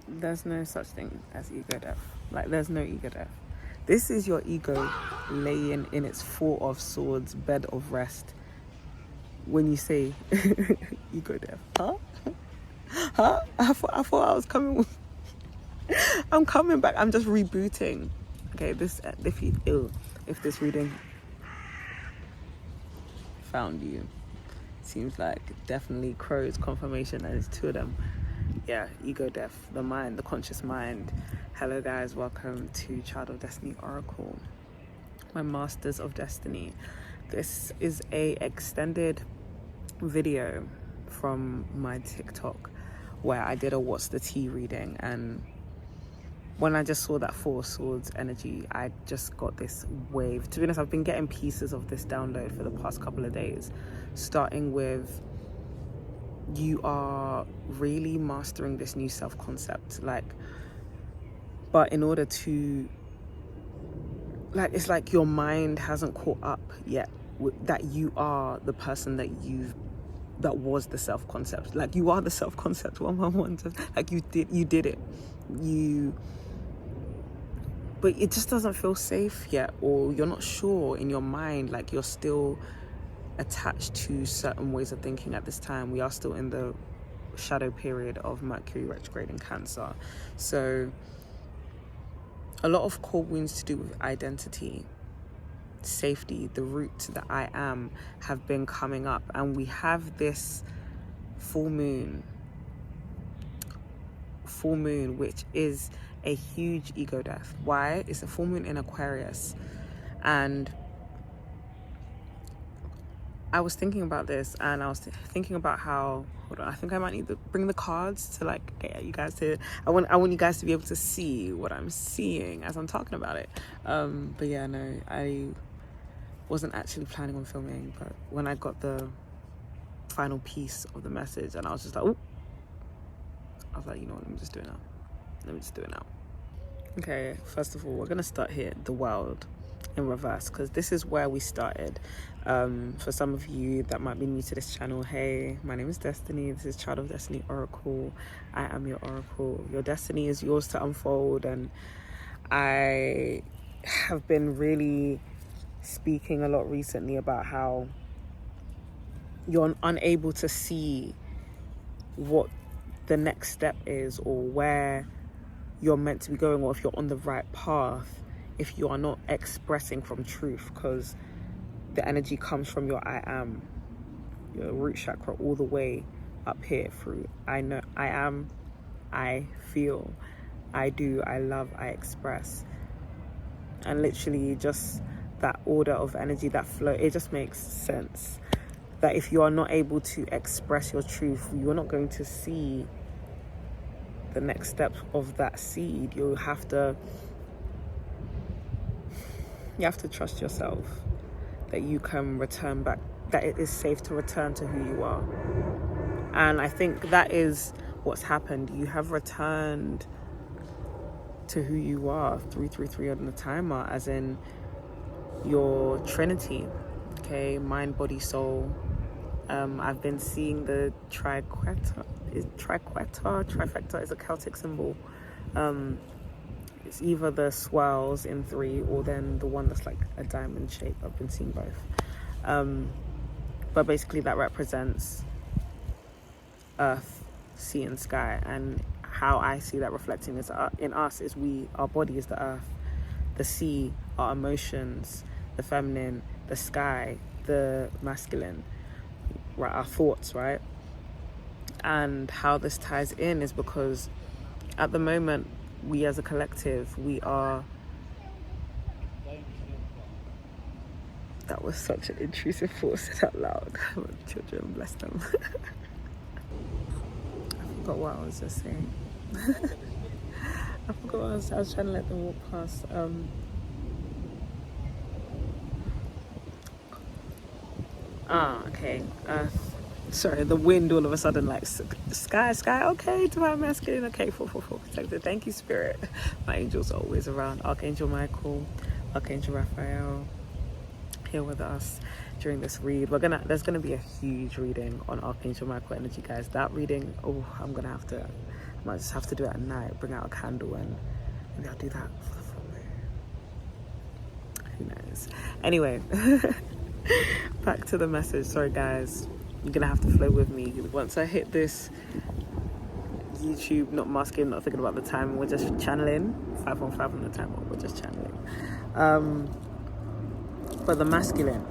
There's no such thing as ego death. Like, there's no ego death. This is your ego laying in its four of swords bed of rest when you say ego death. Huh? I thought I was coming. I'm coming back. I'm just rebooting. Okay, if this reading found you, seems like definitely Crow's confirmation that it's two of them. Yeah, ego death, the mind, the conscious mind. Hello guys, welcome to Child of Destiny Oracle, my Masters of Destiny. This is a extended video from my TikTok where I did a what's the tea reading, and when I just saw that Four of Swords energy, I just got this wave. To be honest, I've been getting pieces of this download for the past couple of days, starting with you are really mastering this new self-concept, but in order to, it's like your mind hasn't caught up yet that you are the person that was the self-concept. Like, you are the self-concept 111. Like, you did it, but it just doesn't feel safe yet, or you're not sure in your mind, like you're still attached to certain ways of thinking at this time. We are still in the shadow period of Mercury retrograde in Cancer, so a lot of core wounds to do with identity, safety, the root, the I am, have been coming up, and we have this full moon, which is a huge ego death. Why? It's a full moon in Aquarius, and I was thinking about this, and I was thinking about how, hold on, I think I might need to bring the cards to get you guys to, I want you guys to be able to see what I'm seeing as I'm talking about it. But yeah, no, I wasn't actually planning on filming, but when I got the final piece of the message, and I was just like, oh, I was like, you know what, let me just do it now. Okay, first of all, we're gonna start here, the world in reverse, because this is where we started. For some of you that might be new to this channel, hey, my name is Destiny. This is Child of Destiny Oracle. I am your oracle. Your destiny is yours to unfold, and I have been really speaking a lot recently about how you're unable to see what the next step is, or where you're meant to be going, or if you're on the right path, if you are not expressing from truth, because the energy comes from your I am, your root chakra, all the way up here through I know, I am, I feel, I do, I love, I express. And literally just that order of energy, that flow, it just makes sense that if you are not able to express your truth, you're not going to see the next step of that seed. You have to trust yourself that you can return back, that it is safe to return to who you are. And I think that is what's happened. You have returned to who you are, 333 on the timer, as in your Trinity, okay, mind, body, soul. I've been seeing the trifecta is a Celtic symbol. It's either the swirls in 3, or then the one that's like a diamond shape. I've been seeing both. But basically that represents earth, sea and sky. And how I see that reflecting is in us is our body is the earth, the sea, our emotions, the feminine, the sky, the masculine, right, our thoughts, right? And how this ties in is because at the moment, we as a collective, we are, that was such an intrusive thought said out loud. Children, bless them. I forgot what I was just saying. I forgot what I was trying to let them walk past. Okay. Sorry, the wind all of a sudden, like, sky, okay, divine masculine, okay, 444 protected. Thank you, Spirit. My angels are always around. Archangel Michael, Archangel Raphael, here with us during this read. There's gonna be a huge reading on Archangel Michael energy, guys. That reading, I'm gonna have to Might just have to do it at night, bring out a candle, and maybe I'll do that for the full moon. Who knows? Anyway, back to the message. Sorry guys, you're gonna have to flow with me. Once I hit this YouTube, not masking, not thinking about the time, we're just channeling 515 on the timer, we're just channeling. But the masculine,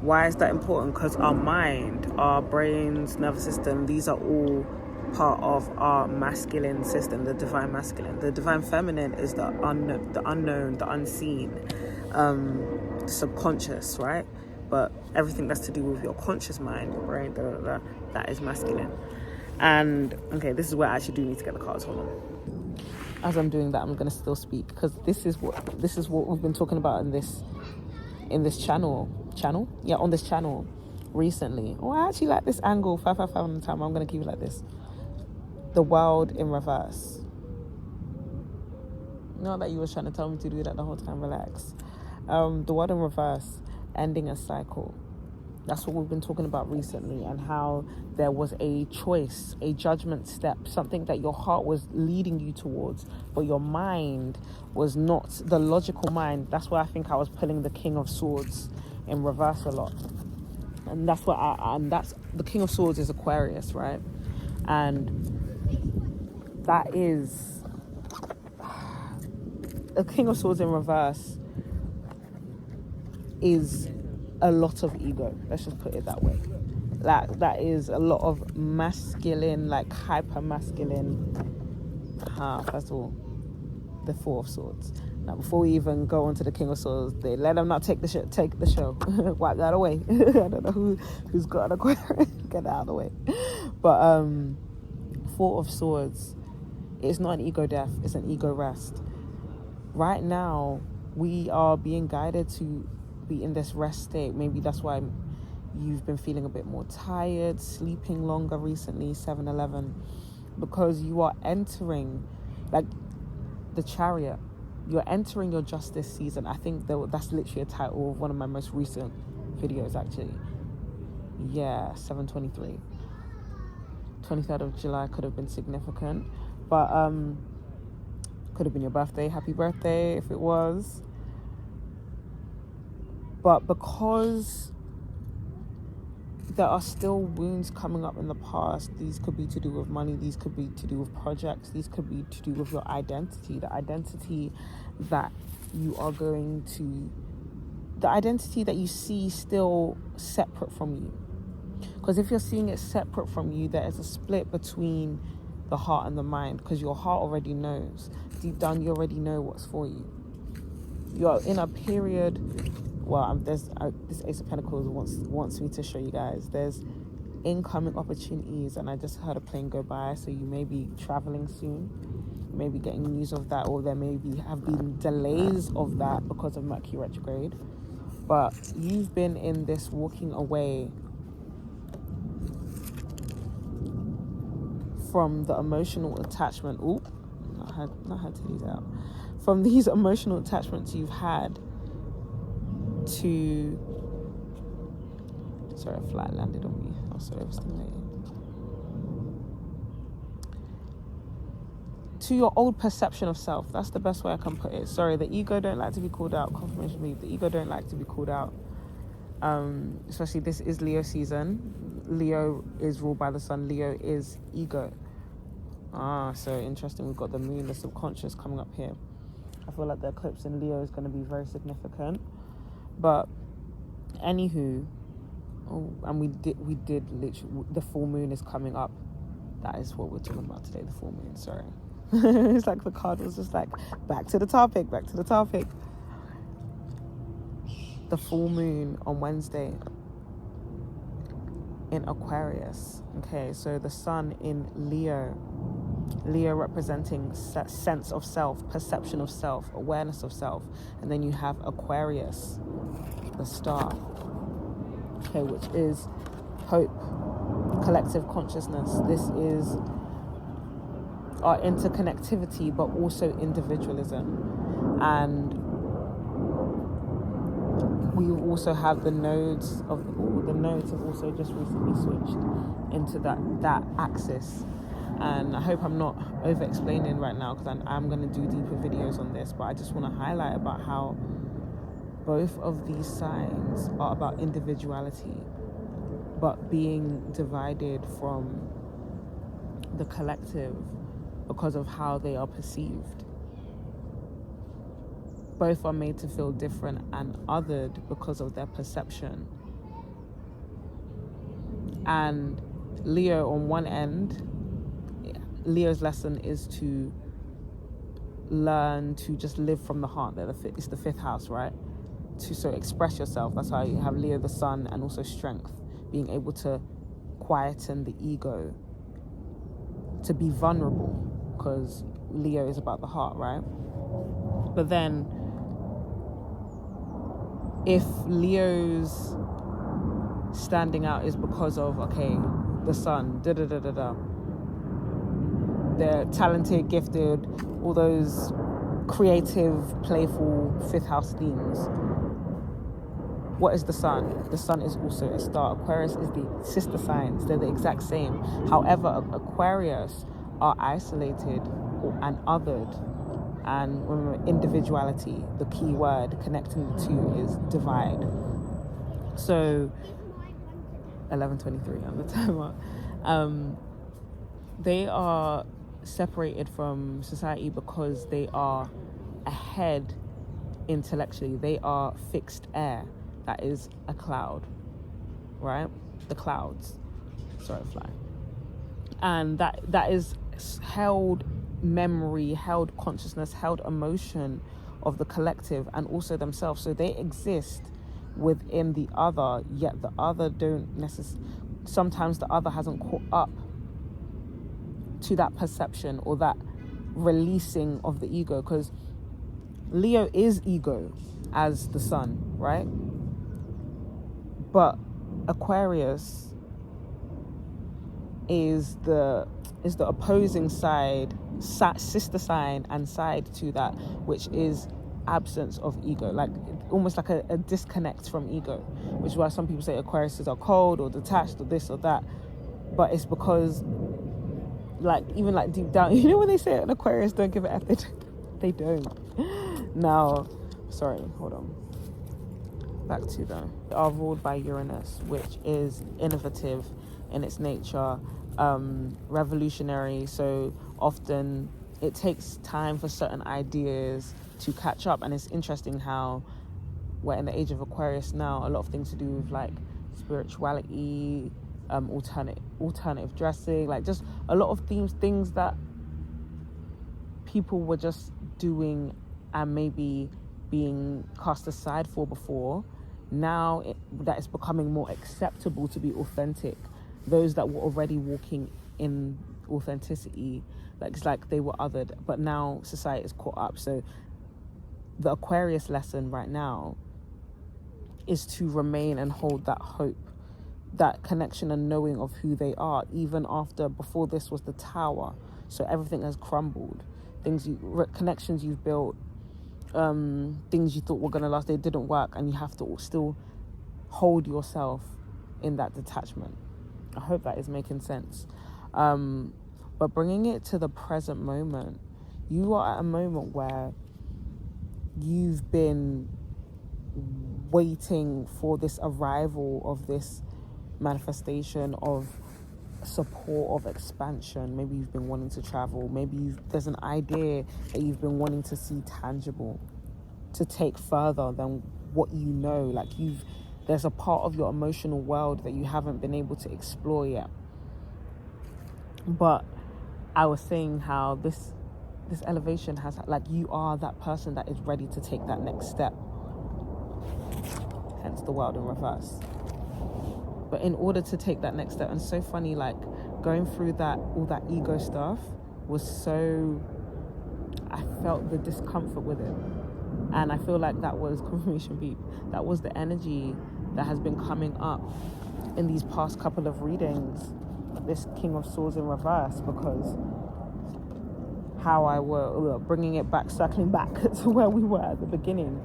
why is that important? Because our mind, our brains, nervous system, these are all part of our masculine system, the divine masculine. The divine feminine is the unknown, the unseen, the subconscious, right? But everything that's to do with your conscious mind, your brain, that is masculine. And okay, this is where I actually do need to get the cards. Hold on. As I'm doing that, I'm going to still speak, because this is what we've been talking about in this channel, on this channel recently. Oh, I actually like this angle, 555 on the time. I'm going to keep it like this. The world in reverse. Not that you were trying to tell me to do that the whole time. Relax. The world in reverse, ending a cycle. That's what we've been talking about recently, and how there was a choice, a judgment step, something that your heart was leading you towards, but your mind was not the logical mind. That's why I think I was pulling the King of Swords in reverse a lot. And that's what that's the King of Swords is Aquarius, right? And that is a King of Swords in reverse is a lot of ego. Let's just put it that way. That is a lot of masculine, like hyper masculine. First of all, the Four of Swords. Now, before we even go on to the King of Swords, they let them not take the show. Wipe that away. I don't know who's got an Aquarius. Get that out of the way. But Four of Swords, it's not an ego death, it's an ego rest. Right now, we are being guided to be in this rest state. Maybe that's why you've been feeling a bit more tired, sleeping longer recently, 7-Eleven, because you are entering, like the Chariot, you're entering your justice season. I think that's literally a title of one of my most recent videos, actually. Yeah, 7/23. 23rd of July could have been significant, but could have been your birthday. Happy birthday if it was. But because there are still wounds coming up in the past, these could be to do with money, these could be to do with projects, these could be to do with your identity, the identity that you are going to, the identity that you see still separate from you. Because if you're seeing it separate from you, there is a split between the heart and the mind, because your heart already knows. Deep down, you already know what's for you. You're in a period, well, this Ace of Pentacles wants me to show you guys. There's incoming opportunities, and I just heard a plane go by, so you may be traveling soon. You may be getting news of that, or there may have been delays of that because of Mercury retrograde. But you've been in this walking away from the emotional attachment. Not had to leave that out. From these emotional attachments you've had to, sorry, a flight landed on me. I was so overstimulated. To your old perception of self. That's the best way I can put it. Sorry, the ego don't like to be called out. Confirmation me. The ego don't like to be called out. Especially this is Leo season. Leo is ruled by the sun. Leo is ego. So interesting. We've got the moon, the subconscious coming up here. I feel like the eclipse in Leo is going to be very significant. But anywho, and we did literally, the full moon is coming up. That is what we're talking about today, the full moon. Sorry. It's like the card was just like, back to the topic. The full moon on Wednesday in Aquarius. Okay, so the sun in Leo representing sense of self, perception of self, awareness of self. And then you have Aquarius, the star, okay, which is hope, collective consciousness. This is our interconnectivity, but also individualism. And we also have the nodes of the nodes have also just recently switched into that axis. And I hope I'm not over explaining right now, because I'm going to do deeper videos on this, but I just want to highlight about how both of these signs are about individuality, but being divided from the collective because of how they are perceived. Both are made to feel different and othered because of their perception. And Leo, on one end, Leo's lesson is to learn to just live from the heart. It's the fifth house, right? So express yourself. That's how you have Leo the sun, and also strength, being able to quieten the ego, to be vulnerable, because Leo is about the heart, right? But then if Leo's standing out is because of, okay, the sun, they're talented, gifted, all those creative, playful fifth house themes. What is the sun? The sun is also a star. Aquarius is the sister signs. They're the exact same. However, Aquarius are isolated and othered. And remember, individuality, the key word connecting the two is divide. So 11:23 on the timer. They are separated from society because they are ahead intellectually. They are fixed air. That is a cloud, right? The clouds. Sorry, fly. And that is held memory, held consciousness, held emotion of the collective and also themselves. So they exist within the other, yet the other don't necessarily, sometimes the other hasn't caught up to that perception or that releasing of the ego, because Leo is ego as the sun, right? But Aquarius is the opposing side, sister sign and side to that, which is absence of ego, like almost like a disconnect from ego, which is why some people say Aquariuses are cold or detached or this or that. But it's because, like, even like deep down, you know when they say an Aquarius don't give an F, they don't. Now, sorry, hold on. Back to them. They are ruled by Uranus, which is innovative in its nature, revolutionary. So often it takes time for certain ideas to catch up. And it's interesting how we're in the age of Aquarius now. A lot of things to do with like spirituality, alternative dressing, like just a lot of things that people were just doing and maybe being cast aside for before. Now that it's becoming more acceptable to be authentic. Those that were already walking in authenticity, like it's like they were othered, but now society is caught up. So the Aquarius lesson right now is to remain and hold that hope, that connection and knowing of who they are, even after, before this was the tower, so everything has crumbled. Connections you've built, things you thought were going to last, they didn't work, and you have to still hold yourself in that detachment. I hope that is making sense. But bringing it to the present moment, you are at a moment where you've been waiting for this arrival of this manifestation of support, of expansion. Maybe you've been wanting to travel. Maybe there's an idea that you've been wanting to see tangible, to take further than what you know. Like there's a part of your emotional world that you haven't been able to explore yet. But I was saying how this elevation has, like, you are that person that is ready to take that next step. Hence the world in reverse. But in order to take that next step, and so funny, like going through all that ego stuff was so, I felt the discomfort with it. And I feel like that was confirmation beep. That was the energy that has been coming up in these past couple of readings, this King of Swords in reverse, because how I were bringing it back, circling back to where we were at the beginning,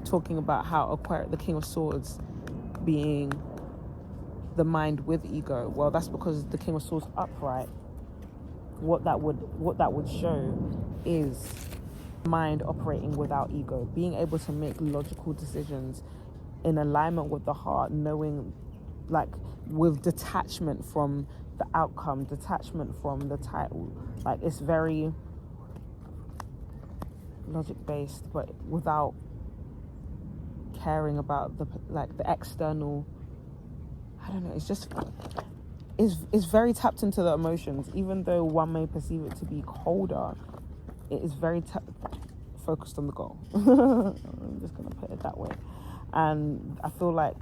talking about how the King of Swords being the mind with ego. Well, that's because the King of Swords upright what that would show is mind operating without ego, being able to make logical decisions in alignment with the heart, knowing, like, with detachment from the outcome, detachment from the title. Like, it's very logic based, but without caring about the external. I don't know, it's just it's very tapped into the emotions. Even though one may perceive it to be colder, it is very focused on the goal. I'm just gonna put it that way. And I feel like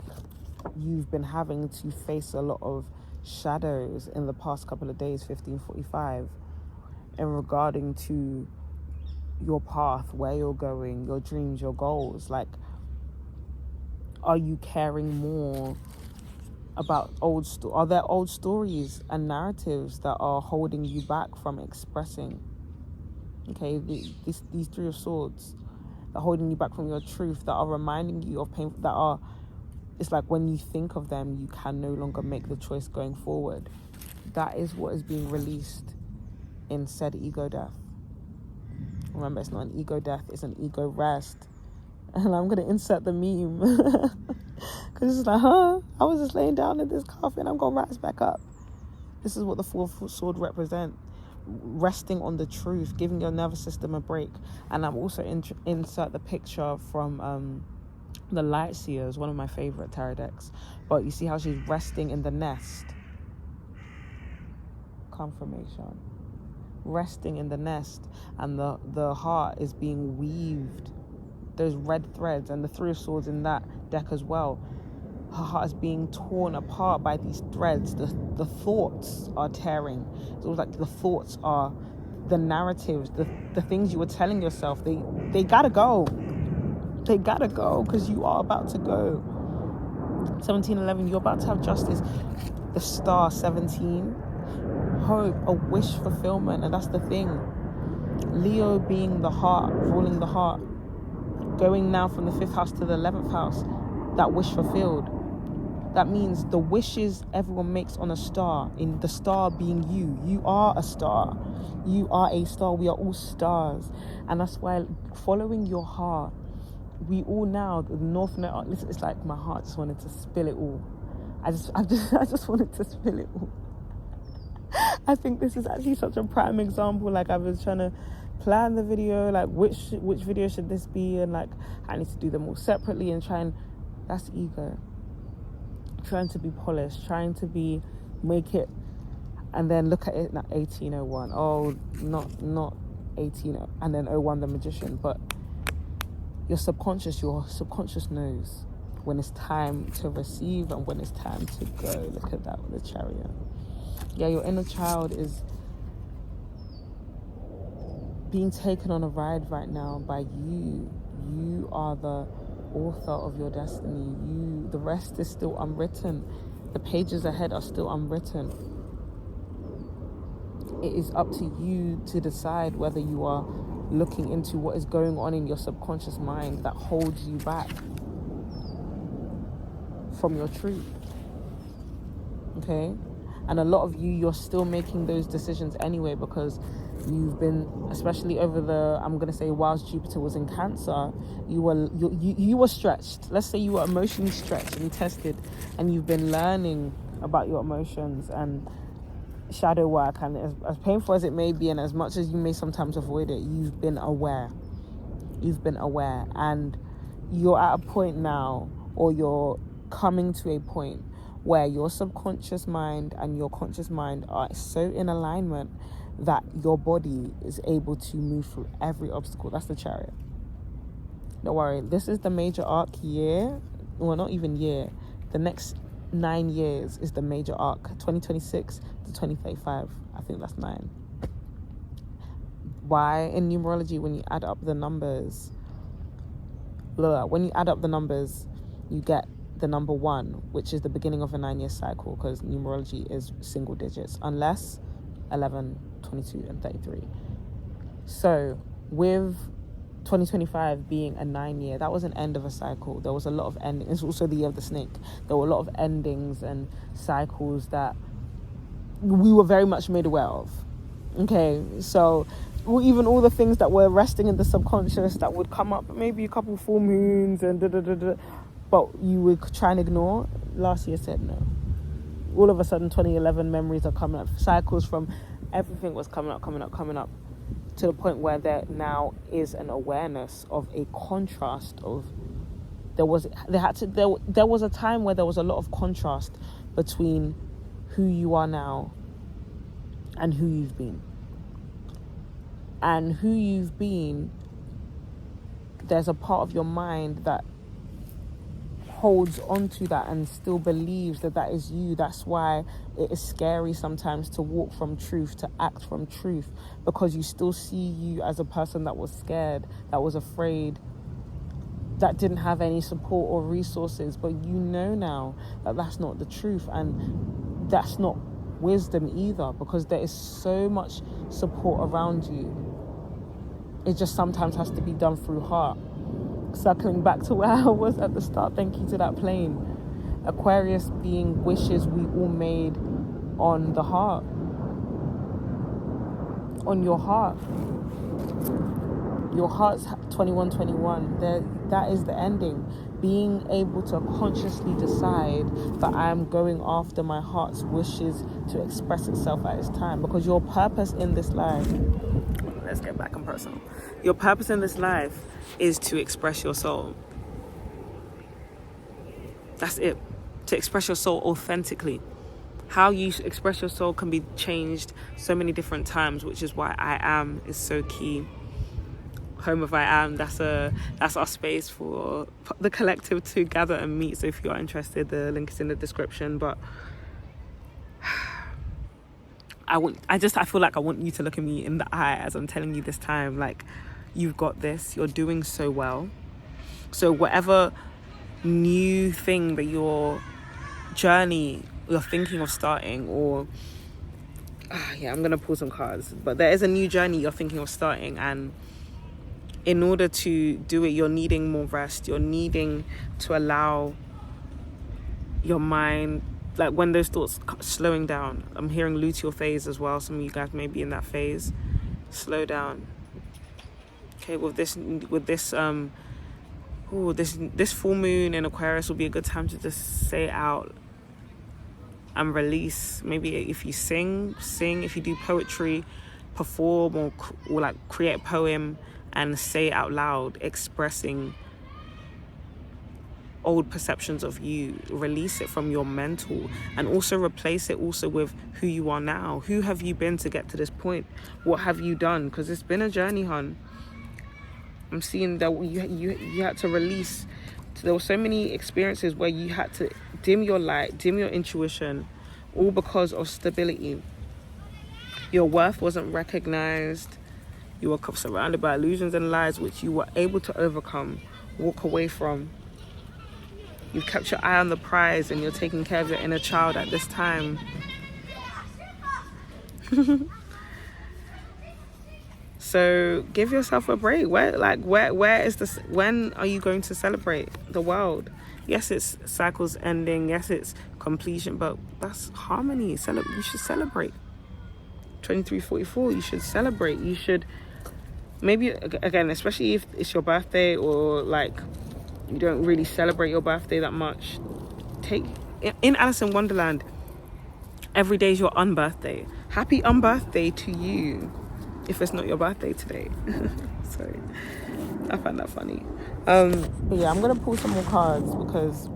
you've been having to face a lot of shadows in the past couple of days, 1545, in regarding to your path, where you're going, your dreams, your goals. Like, are you caring more about are there old stories and narratives that are holding you back from expressing? Okay, these Three of Swords, that are holding you back from your truth, that are reminding you of pain, it's like when you think of them, you can no longer make the choice going forward. That is what is being released in said ego death. Remember, it's not an ego death, it's an ego rest. And I'm going to insert the meme. Because it's like, I was just laying down in this coffin, I'm going to rise back up. This is what the Fourth Sword represents. Resting on the truth, giving your nervous system a break. And I'm also insert the picture from the Light Seers, one of my favorite tarot decks. But you see how she's resting in the nest. Confirmation. Resting in the nest, and the heart is being weaved. Those red threads, and the Three of Swords in that deck as well. Her heart is being torn apart by these threads. The thoughts are tearing. It's almost like the thoughts are the narratives, the things you were telling yourself. They gotta go. They gotta go, because you are about to go. 1711, you're about to have justice. The star, 17, hope, a wish fulfillment. And that's the thing. Leo being the heart, ruling the heart, going now from the 5th house to the 11th house, that wish fulfilled. That means the wishes everyone makes on a star, in the star being you. You are a star. You are a star. We are all stars. And that's why following your heart, we all now, the North Node, listen, it's like my heart just wanted to spill it all. I just wanted to spill it all. I think this is actually such a prime example. Like, I was trying to plan the video, like which video should this be, and like I need to do them all separately and that's ego. Trying to be polished, trying to make it, and then look at it, 1801. Oh, not 18, and then 01 the Magician. But your subconscious knows when it's time to receive and when it's time to go. Look at that with the Chariot. Yeah, your inner child is being taken on a ride right now by you. You are the author of your destiny. The rest is still unwritten. The pages ahead are still unwritten. It is up to you to decide whether you are looking into what is going on in your subconscious mind that holds you back from your truth. Okay? And a lot of you're still making those decisions anyway, because you've been, especially over I'm going to say whilst Jupiter was in Cancer, you were stretched. Let's say you were emotionally stretched and tested, and you've been learning about your emotions and shadow work, and as painful as it may be, and as much as you may sometimes avoid it, you've been aware, and you're at a point now, or you're coming to a point where your subconscious mind and your conscious mind are so in alignment that your body is able to move through every obstacle. That's the Chariot. Don't worry, this is the major arc year. Well, not even year. The next 9 years is the major arc, 2026 to 2035. I think that's 9. Why? In numerology, when you add up the numbers, you get the number 1, which is the beginning of a 9-year cycle, because numerology is single digits, unless 11, 22, and 33. So with 2025 being a 9-year, that was an end of a cycle. There was a lot of endings. It's also the year of the snake. There were a lot of endings and cycles that we were very much made aware of. Okay, so even all the things that were resting in the subconscious that would come up, maybe a couple full moons and but you would try and ignore. Last year said no. All of a sudden, 2011 memories are coming up. Cycles from everything was coming up, to the point where there now is an awareness of a contrast of. There was a time where there was a lot of contrast between who you are now and who you've been. And who you've been, there's a part of your mind that holds onto that and still believes that that is you. That's why it is scary sometimes to walk from truth, to act from truth, because you still see you as a person that was scared, that was afraid, that didn't have any support or resources. But you know now that that's not the truth, and that's not wisdom either, because there is so much support around you. It just sometimes has to be done through heart. Circling back to where I was at the start, thank you to that plane. Aquarius being wishes we all made on the heart. On your heart. Your heart's 2121. That is the ending. Being able to consciously decide that I am going after my heart's wishes to express itself at its time. Because your purpose in this life, let's get back on personal. Your purpose in this life is to express your soul. That's it. To express your soul authentically. How you express your soul can be changed so many different times, which is why I Am is so key. Home of I Am, that's our space for the collective to gather and meet. So if you are interested, the link is in the description. But I feel like I want you to look at me in the eye as I'm telling you this time, like, you've got this, you're doing so well. So whatever new thing that your journey you're thinking of starting, or I'm gonna pull some cards, but there is a new journey you're thinking of starting, and in order to do it, you're needing more rest. You're needing to allow your mind, like when those thoughts slowing down. I'm hearing luteal phase as well. Some of you guys may be in that phase. Slow down. Okay, this full moon in Aquarius will be a good time to just say it out and release. Maybe if you sing. If you do poetry, perform or like create a poem and say it out loud, expressing old perceptions of you. Release it from your mental, and also replace it also with who you are now. Who have you been to get to this point? What have you done? Because it's been a journey, hon. I'm seeing that you had to release. There were so many experiences where you had to dim your light, dim your intuition, all because of stability. Your worth wasn't recognized. You were surrounded by illusions and lies which you were able to overcome, walk away from. You've kept your eye on the prize, and you're taking care of your inner child at this time. So give yourself a break. Where is this? When are you going to celebrate the world? Yes, it's cycles ending. Yes, it's completion, but that's harmony. You should celebrate. 2344, you should celebrate. You should, maybe, again, especially if it's your birthday, or like you don't really celebrate your birthday that much. In Alice in Wonderland, every day is your unbirthday. Happy unbirthday to you, if it's not your birthday today. Sorry, I find that funny. But yeah, I'm gonna pull some more cards, because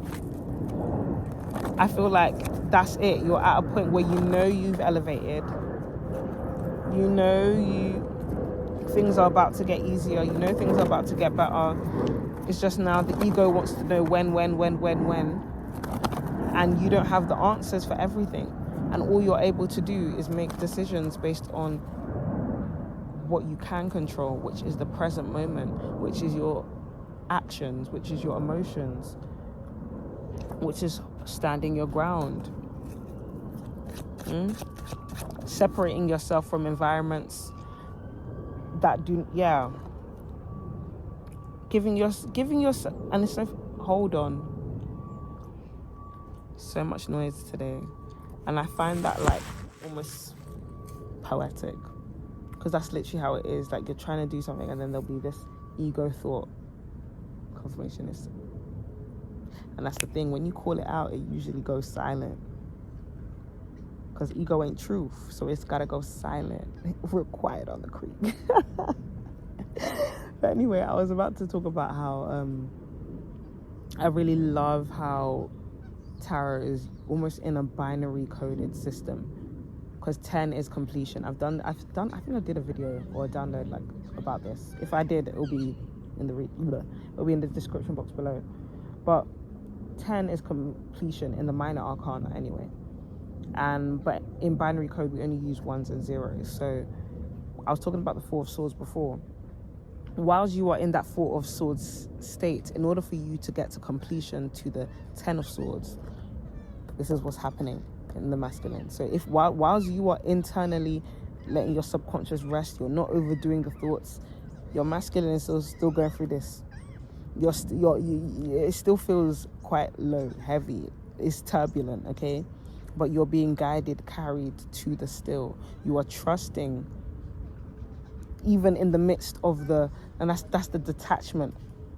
I feel like that's it. You're at a point where you know you've elevated. You know things are about to get easier. You know things are about to get better. It's just now the ego wants to know when. And you don't have the answers for everything. And all you're able to do is make decisions based on what you can control, which is the present moment, which is your actions, which is your emotions, which is standing your ground. Separating yourself from environments that do, giving yourself, and it's like, hold on. So much noise today, and I find that like almost poetic. because that's literally how it is. Like, you're trying to do something and then there'll be this ego thought, confirmationist. And that's the thing, when you call it out, it usually goes silent, because ego ain't truth, so it's gotta go silent. We're quiet on the creek. But anyway, I was about to talk about how I really love how tarot is almost in a binary coded system, because 10 is completion. I think I did a video or a download like about this. If I did, it'll be in the description box below. But 10 is completion in the minor arcana anyway, but in binary code we only use ones and zeros. So I was talking about the Four of Swords before. Whilst you are in that Four of Swords state, in order for you to get to completion to the 10 of Swords, this is what's happening in the masculine. So if whilst you are internally letting your subconscious rest, you're not overdoing the thoughts, your masculine is still going through this. It still feels quite low, heavy, it's turbulent, okay? But you're being guided, carried to the still. You are trusting, even in the midst of and that's the detachment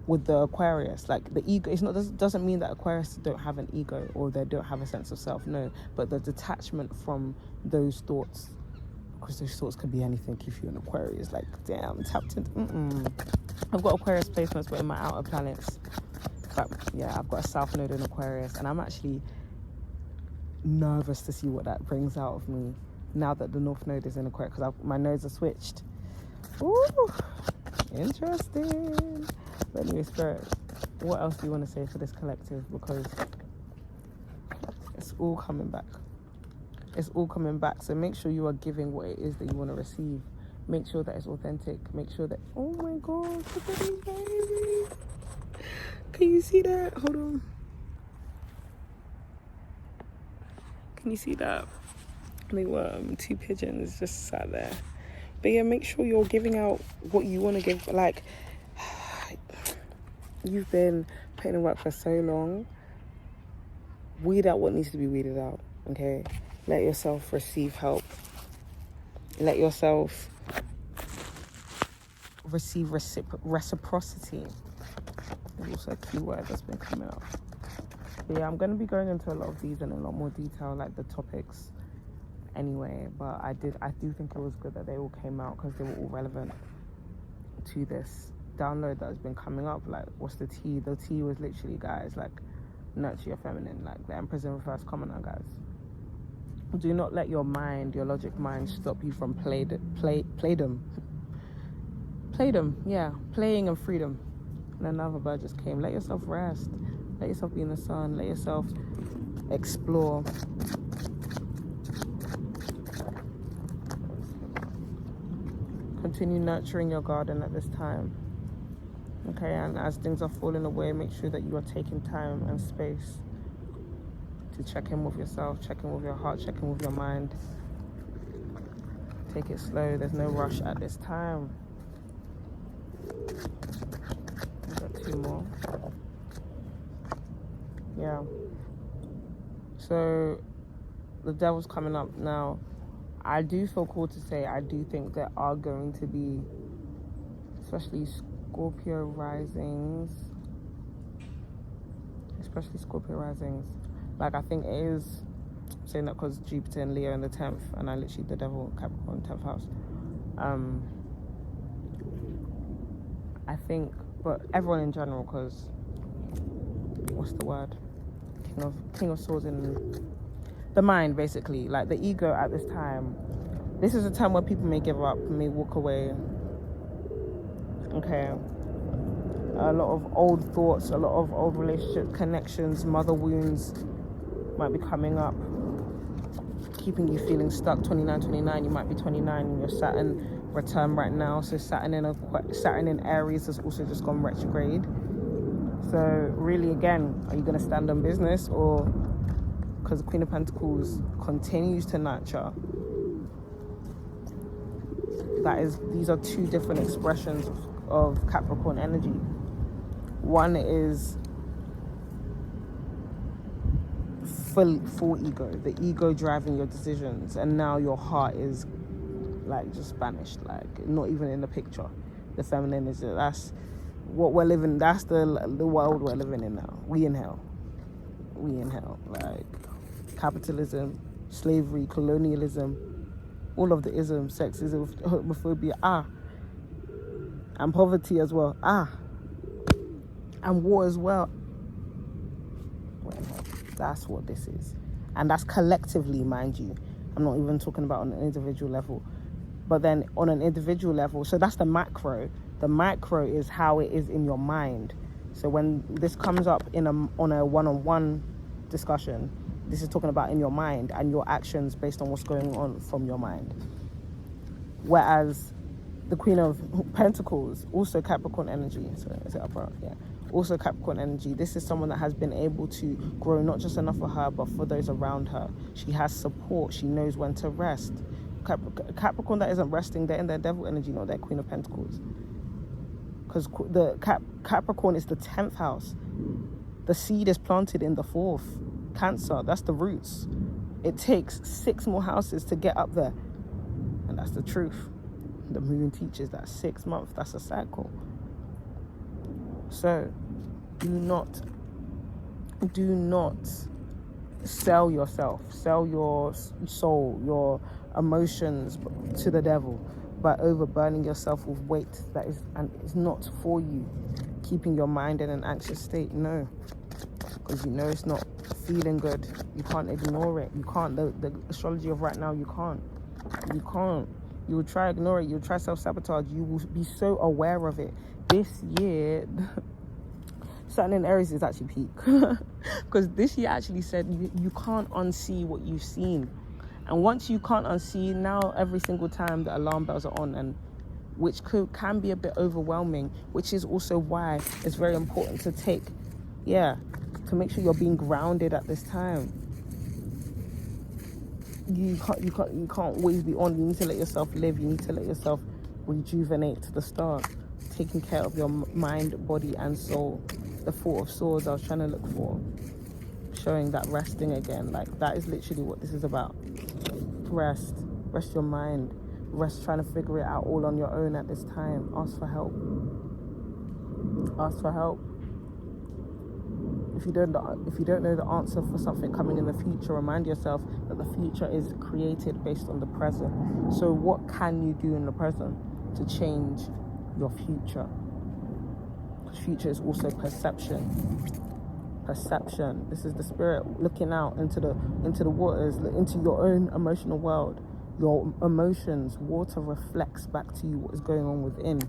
with the Aquarius. Like, the ego, doesn't mean that Aquarius don't have an ego or they don't have a sense of self, no, but the detachment from those thoughts, because those thoughts could be anything. If you're an Aquarius, like, damn, tapped into, I've got Aquarius placements, but in my outer planets, but yeah, I've got a South Node in Aquarius, and I'm actually nervous to see what that brings out of me now that the North Node is in Aquarius, because my nodes are switched. Ooh, interesting. But anyway, Spirit, what else do you want to say for this collective? Because it's all coming back. It's all coming back. So make sure you are giving what it is that you want to receive. Make sure that it's authentic. Make sure that, oh my gosh, look at these babies. Can you see that? Hold on. Can you see that? They were two pigeons just sat there. But yeah, make sure you're giving out what you want to give. Like, you've been putting in work for so long. Weed out what needs to be weeded out, okay? Let yourself receive help. Let yourself receive reciprocity. There's also a keyword that's been coming up. But yeah, I'm going to be going into a lot of these in a lot more detail, like the topics anyway. But I do think it was good that they all came out, because they were all relevant to this download that has been coming up. Like, what's the tea? The tea was literally, guys, like, nurture your feminine, like the Empress in Reverse commoner, guys. Do not let your mind, your logic mind, stop you from playdom, yeah, playing and freedom. And another bird just came. Let yourself rest. Let yourself be in the sun. Let yourself explore. Continue nurturing your garden at this time. Okay, and as things are falling away, make sure that you are taking time and space to check in with yourself, check in with your heart, check in with your mind. Take it slow. There's no rush at this time. We've got two more. Yeah. So the devil's coming up now. I do feel called to say, I do think there are going to be, especially Scorpio risings. Like, I think it is, I'm saying that because Jupiter and Leo in the 10th, and I literally, the devil, Capricorn, 10th house. I think, but everyone in general, because, what's the word? King of Swords in the mind, basically. Like, the ego at this time. This is a time where people may give up, may walk away. Okay. A lot of old thoughts, a lot of old relationship connections, mother wounds might be coming up, keeping you feeling stuck. 29, you might be 29 in your Saturn return right now. So Saturn in Aries has also just gone retrograde. So really, again, are you going to stand on business, or because the Queen of Pentacles continues to nurture? These are two different expressions of Capricorn energy. One is full ego, the ego driving your decisions, and now your heart is like just vanished, like not even in the picture. The feminine that's what we're living, that's the world we're living in now. We in hell, like capitalism, slavery, colonialism, all of the isms, sexism, homophobia, and poverty as well, and war as well. That's what this is. And that's collectively, mind you. I'm not even talking about on an individual level. But then on an individual level, so that's the macro. The micro is how it is in your mind. So when this comes up on a one-on-one discussion, this is talking about in your mind and your actions based on what's going on from your mind. Whereas the Queen of Pentacles, also Capricorn energy. Sorry, is it up or yeah? Also Capricorn energy. This is someone that has been able to grow not just enough for her, but for those around her. She has support. She knows when to rest. Capricorn that isn't resting, they're in their devil energy, not their Queen of Pentacles. Because the Capricorn is the 10th house. The seed is planted in the 4th. Cancer, that's the roots. It takes 6 more houses to get up there. And that's the truth. The moon teaches that 6 months, that's a cycle. So, do not sell yourself, sell your soul, your emotions to the devil by overburdening yourself with weight that is not for you. Keeping your mind in an anxious state, no, because you know it's not feeling good. You can't ignore it. You can't. The astrology of right now, you can't. You will try ignore it. You'll try self-sabotage. You will be so aware of it. This year, Saturn in Aries is actually peak. Because this year actually said you can't unsee what you've seen. And once you can't unsee, now every single time the alarm bells are on, and which can be a bit overwhelming, which is also why it's very important to to make sure you're being grounded at this time. You can't always be on. You need to let yourself live. You need to let yourself rejuvenate to the start. Taking care of your mind, body, and soul. The 4 of Swords I was trying to look for, showing that resting again. Like that is literally what this is about. Rest your mind. Rest trying to figure it out all on your own at this time. Ask for help. If you don't know the answer for something coming in the future, remind yourself that the future is created based on the present. So what can you do in the present to change your future? Because future is also perception. This is the spirit looking out into the waters, into your own emotional world. Your emotions, water reflects back to you what is going on within.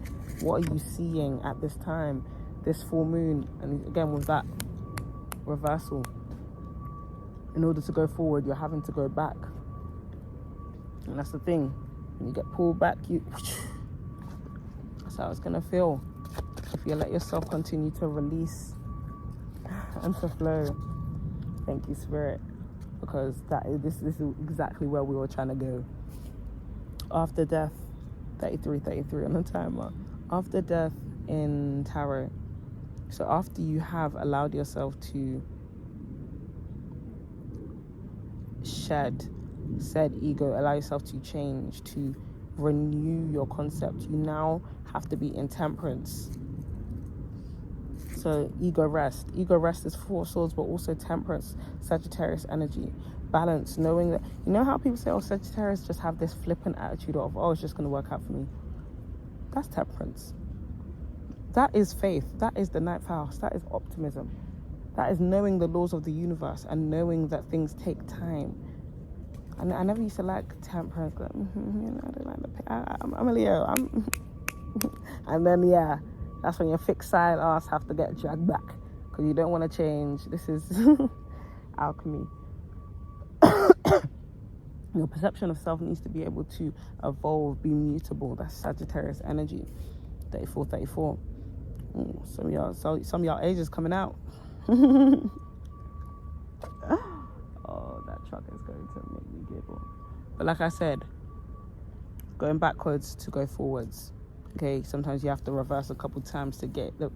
What are you seeing at this time, this full moon? And again, with that reversal, in order to go forward, you're having to go back. And that's the thing. When you get pulled back, that's how it's gonna feel. If you let yourself continue to release and to flow. Thank you, Spirit, because this is exactly where we were trying to go. After death, 33 on the timer. After death in tarot. So after you have allowed yourself to shed said ego, allow yourself to change, to renew your concept, you now have to be in temperance. So ego rest is 4 swords, but also temperance, Sagittarius energy, balance, knowing that, you know how people say, oh, Sagittarius just have this flippant attitude of, oh, it's just going to work out for me. That's temperance. That is faith. That is the 9th house. That is optimism. That is knowing the laws of the universe and knowing that things take time. And I never used to like temperance. I don't like the pain. I'm a Leo. And then, that's when your fixed side ass have to get dragged back because you don't want to change. This is alchemy. Your perception of self needs to be able to evolve, be mutable. That's Sagittarius energy. 34. Ooh, some of y'all age is coming out. Oh, that truck is going to make me giggle. But like I said, going backwards to go forwards. Okay, sometimes you have to reverse a couple times to get it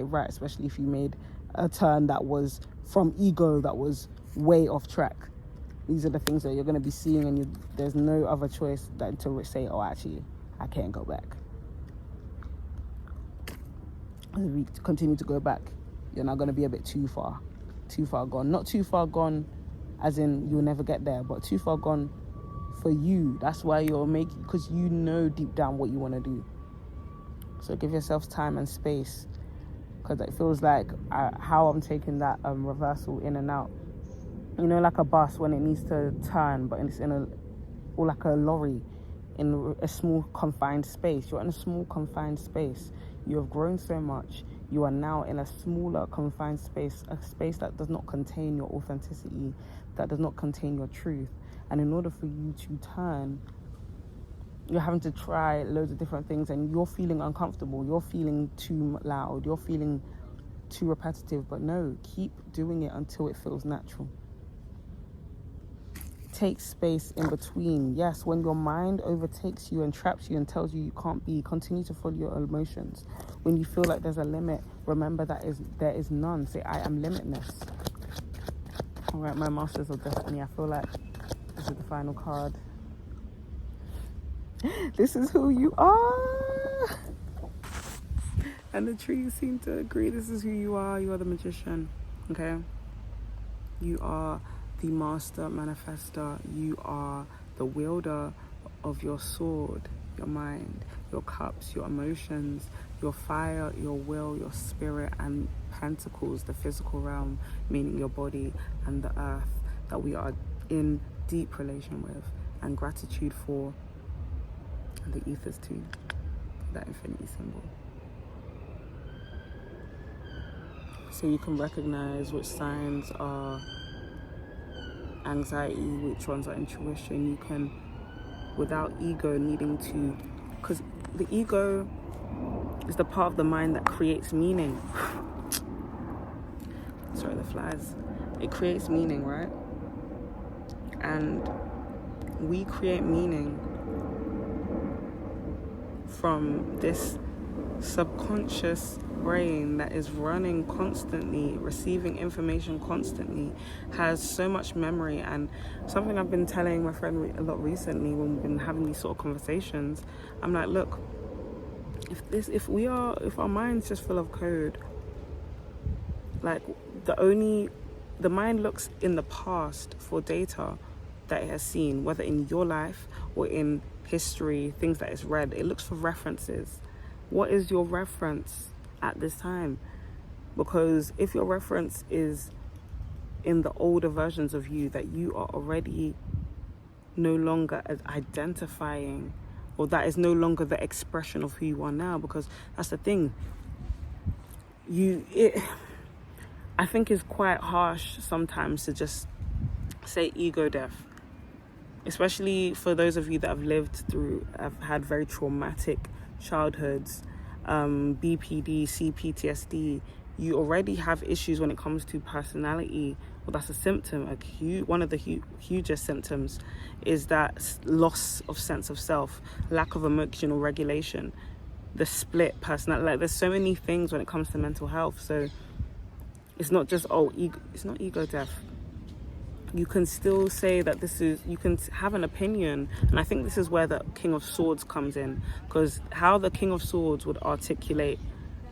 right, especially if you made a turn that was from ego, that was way off track. these are the things that you're going to be seeing, and there's no other choice than to say, oh, actually, I can't go back. As we continue to go back, you're not going to be a bit too far gone. Not too far gone as in you'll never get there, but too far gone for you. That's why you're making, because you know deep down what you want to do. So give yourself time and space, because it feels like how I'm taking that reversal in and out. You know, like a bus when it needs to turn, but it's or like a lorry in a small confined space. You're in a small confined space. You have grown so much. You are now in a smaller confined space, a space that does not contain your authenticity, that does not contain your truth. And in order for you to turn, you're having to try loads of different things, and you're feeling uncomfortable. You're feeling too loud. You're feeling too repetitive. But no, keep doing it until it feels natural. Take space in between. Yes, when your mind overtakes you and traps you and tells you you can't be, continue to follow your emotions. When you feel like there's a limit, remember that there is none. Say, I am limitless. All right, my Masters of Destiny. I feel like this is the final card. This is who you are. And the trees seem to agree. This is who you are. You are the magician. Okay? You are the master manifester. You are the wielder of your sword, your mind, your cups, your emotions, your fire, your will, your spirit, and pentacles, the physical realm, meaning your body and the earth that we are in deep relation with, and gratitude for the ethers too, that infinity symbol. So you can recognize which signs are anxiety, which ones are intuition. You can, without ego needing to, because the ego is the part of the mind that creates meaning. Sorry, the flies. It creates meaning, right? And we create meaning from this subconscious brain that is running constantly, receiving information constantly, has so much memory. And something I've been telling my friend a lot recently when we've been having these sort of conversations, I'm like, look, if our mind's just full of code, like the mind looks in the past for data that it has seen, whether in your life or in history, things that it's read. It looks for references. What is your reference at this time? Because if your reference is in the older versions of you that you are already no longer as identifying, or that is no longer the expression of who you are now, because that's the thing. I think it's quite harsh sometimes to just say ego death, especially for those of you that have had very traumatic childhoods, BPD, CPTSD. You already have issues when it comes to personality. Well, that's a symptom. One of the hugest symptoms is that loss of sense of self, lack of emotional regulation, the split personality. Like, there's so many things when it comes to mental health. So it's not just ego. It's not ego death. You can still say that you can have an opinion. And I think this is where the King of Swords comes in, because how the King of Swords would articulate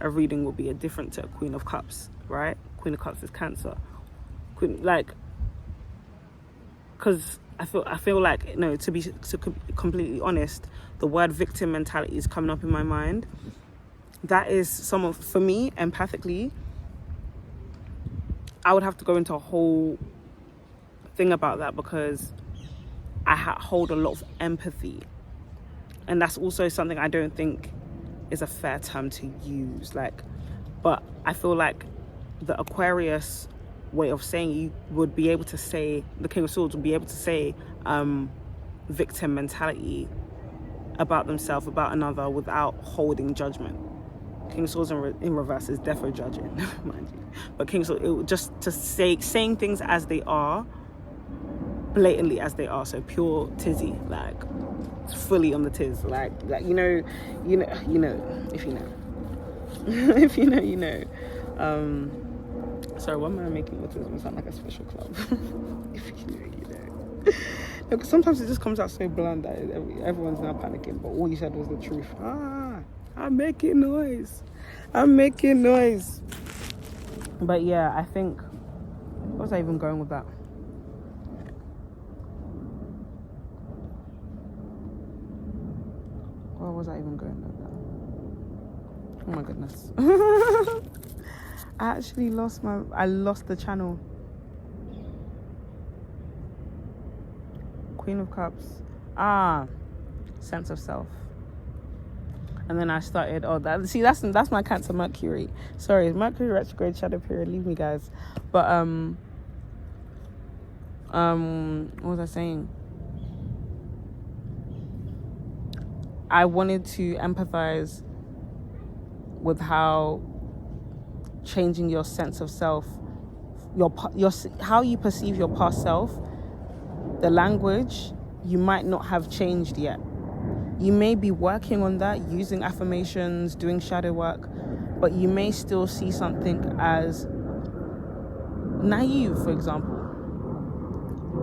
a reading will be different to a Queen of Cups, right? Queen of Cups is Cancer. Because I feel like, to be completely honest, the word victim mentality is coming up in my mind. That is for me, empathically, I would have to go into a whole thing about that, because I hold a lot of empathy, and that's also something I don't think is a fair term to use. But I feel like the Aquarius way of saying, you would be able to say, the King of Swords would be able to say victim mentality about themselves, about another, without holding judgment. King of Swords in reverse is defo judging, mind you. But King of Swords, just to saying things as they are, blatantly as they are, so pure tizzy, fully on the tiz, like you know if you know if you know. Sorry, why am I making autism sound like a special club? If you know, you know. Because sometimes it just comes out so bland that everyone's now panicking, but all you said was the truth. I'm making noise. But yeah, I think, where was I even going with that? Where was I even going with that? Oh my goodness. I actually lost the channel. Queen of Cups. Sense of self. And then I started, that's my Cancer Mercury. Sorry, Mercury retrograde shadow period, leave me guys. But what was I saying? I wanted to empathize with how changing your sense of self, your how you perceive your past self, the language, you might not have changed yet. You may be working on that, using affirmations, doing shadow work, but you may still see something as naive, for example.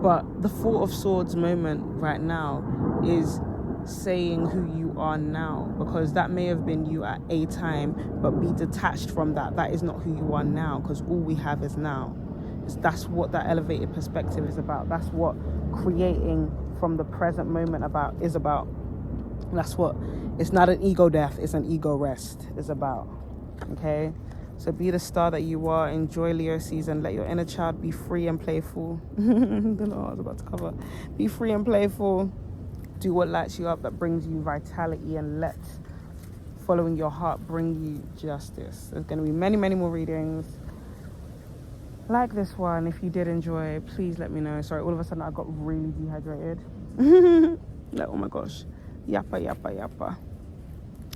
But the Four of Swords moment right now is saying who you are now, because that may have been you at a time, but be detached from that. That is not who you are now, because all we have is now. That's what that elevated perspective is about. That's what creating from the present moment is about. That's what, it's not an ego death, it's an ego rest is about. Okay, so be the star that you are. Enjoy Leo season. Let your inner child be free and playful. Don't know what I was about to cover. Be free and playful. Do what lights you up, that brings you vitality, and let following your heart bring you justice. There's going to be many, many more readings like this one. If you did enjoy, please let me know. Sorry, all of a sudden I got really dehydrated. Like, oh my gosh. Yappa. I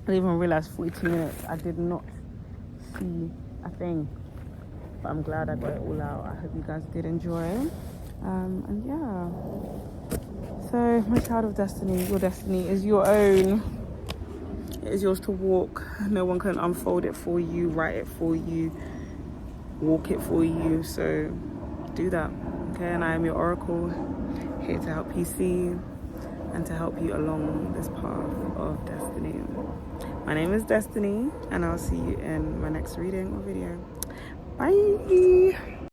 didn't even realize 42 minutes. I did not see a thing. But I'm glad I got it all out. I hope you guys did enjoy. And yeah. So, my child of destiny, your destiny is your own. It is yours to walk. No one can unfold it for you, write it for you, walk it for you. So, do that. Okay, and I am your oracle, here to help you see and to help you along this path of destiny. My name is Destiny, and I'll see you in my next reading or video. Bye!